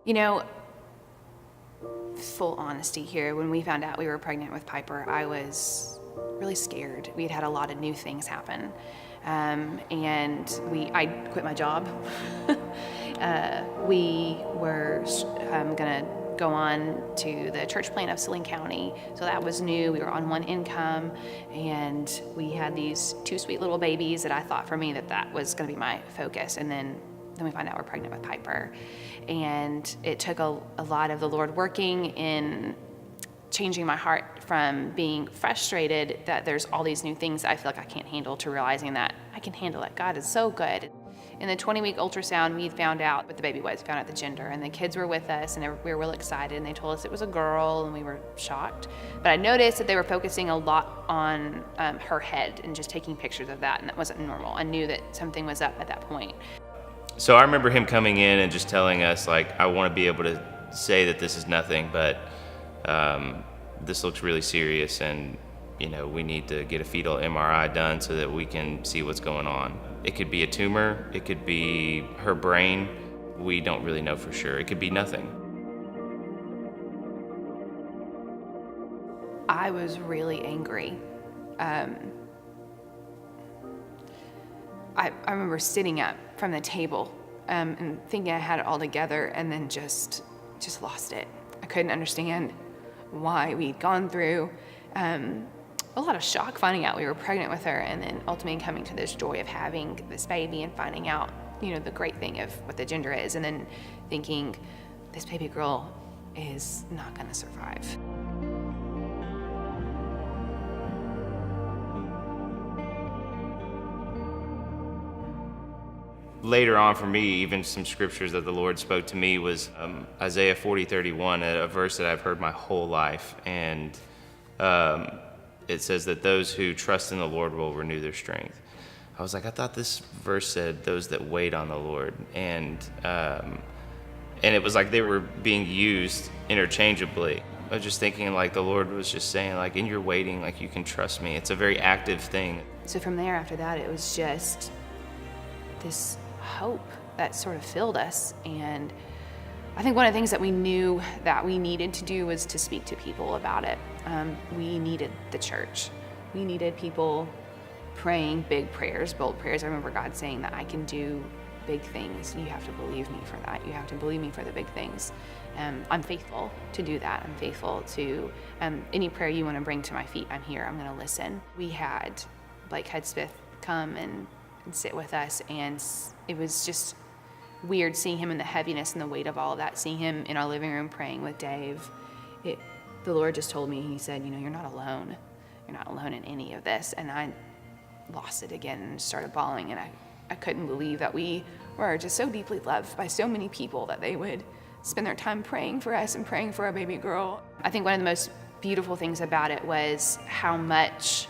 You know, full honesty here, when we found out we were pregnant with Piper, I was really scared. We had had a lot of new things happen. I quit my job. We were gonna go on to the church plant of Saline County. So that was new. We were on one income, and we had these two sweet little babies that I thought for me that was gonna be my focus. And then we find out we're pregnant with Piper. And it took a lot of the Lord working in changing my heart from being frustrated that there's all these new things that I feel like I can't handle, to realizing that I can handle it. God is so good. In the 20-week ultrasound, we found out what the baby was, found out the gender, and the kids were with us, and we were real excited, and they told us it was a girl, and we were shocked. But I noticed that they were focusing a lot on her head and just taking pictures of that, and that wasn't normal. I knew that something was up at that point. So I remember him coming in and just telling us, like, I want to be able to say that this is nothing, but this looks really serious, and we need to get a fetal MRI done so that we can see what's going on. It could be a tumor, it could be her brain. We don't really know for sure. It could be nothing. I was really angry. I remember sitting up from the table and thinking I had it all together, and then just lost it. I couldn't understand why we'd gone through a lot of shock finding out we were pregnant with her, and then ultimately coming to this joy of having this baby and finding out, the great thing of what the gender is, and then thinking this baby girl is not gonna survive. Later on for me, even some scriptures that the Lord spoke to me was Isaiah 40:31, a verse that I've heard my whole life. And it says that those who trust in the Lord will renew their strength. I was like, I thought this verse said those that wait on the Lord. And it was like they were being used interchangeably. I was just thinking like the Lord was just saying, like, in your waiting, like, you can trust me. It's a very active thing. So from there, after that, it was just this hope that sort of filled us. And I think one of the things that we knew that we needed to do was to speak to people about it. We needed the church. We needed people praying big prayers, bold prayers. I remember God saying that I can do big things. You have to believe me for that. You have to believe me for the big things. I'm faithful to do that. I'm faithful to any prayer you want to bring to my feet. I'm here. I'm going to listen. We had Blake Hudspeth come and sit with us, and it was just weird seeing him in the heaviness and the weight of all of that, seeing him in our living room praying with Dave. The Lord just told me, he said, you're not alone. You're not alone in any of this. And I lost it again and started bawling, and I couldn't believe that we were just so deeply loved by so many people that they would spend their time praying for us and praying for our baby girl. I think one of the most beautiful things about it was how much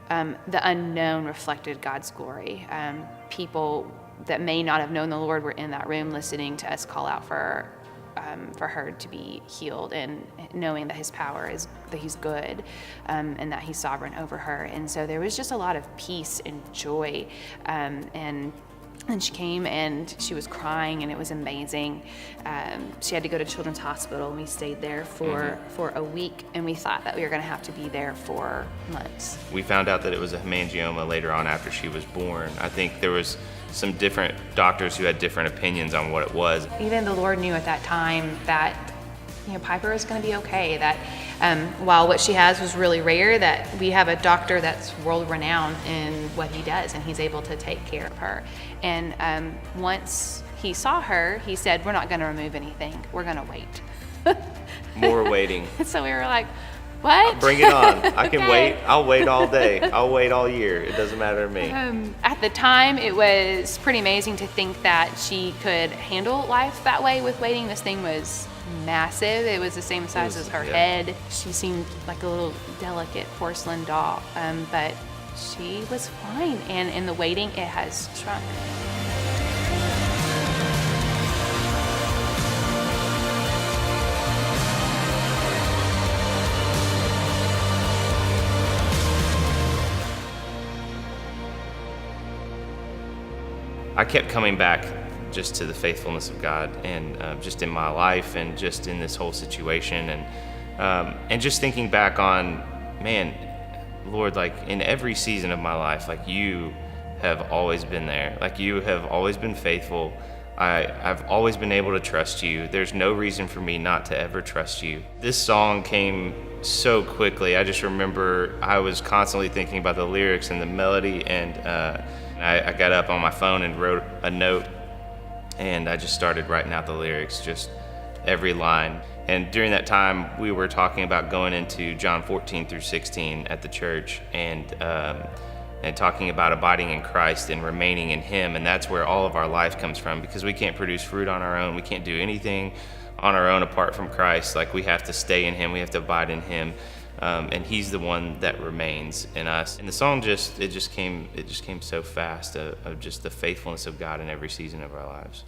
the unknown reflected God's glory. People that may not have known the Lord were in that room listening to us call out for her to be healed, and knowing that his power is, that he's good, and that he's sovereign over her. And so there was just a lot of peace and joy. And she came and she was crying, and it was amazing. She had to go to Children's Hospital, and we stayed there for a week, and we thought that we were gonna have to be there for months. We found out that it was a hemangioma later on after she was born. I think there was some different doctors who had different opinions on what it was. Even the Lord knew at that time that Piper is going to be okay, that while what she has was really rare, that we have a doctor that's world renowned in what he does, and he's able to take care of her. And once he saw her, he said, we're not going to remove anything, we're going to wait. More waiting. So we were like, what? Bring it on. I can Okay. wait. I'll wait all day. I'll wait all year. It doesn't matter to me. At the time, it was pretty amazing to think that she could handle life that way with waiting. This thing was massive. It was the same size as her head. She seemed like a little delicate porcelain doll, but she was fine. And in the waiting, it has shrunk. I kept coming back just to the faithfulness of God, and just in my life, and just in this whole situation, and just thinking back on, man, Lord, like in every season of my life, like you have always been there. Like you have always been faithful. I've always been able to trust you. There's no reason for me not to ever trust you. This song came so quickly. I just remember I was constantly thinking about the lyrics and the melody, and I got up on my phone and wrote a note, and I just started writing out the lyrics, just every line. And during that time, we were talking about going into John 14 through 16 at the church, and talking about abiding in Christ and remaining in Him. And that's where all of our life comes from, because we can't produce fruit on our own. We can't do anything on our own apart from Christ. Like, we have to stay in Him. We have to abide in Him. And He's the one that remains in us. And the song just came so fast, of just the faithfulness of God in every season of our lives.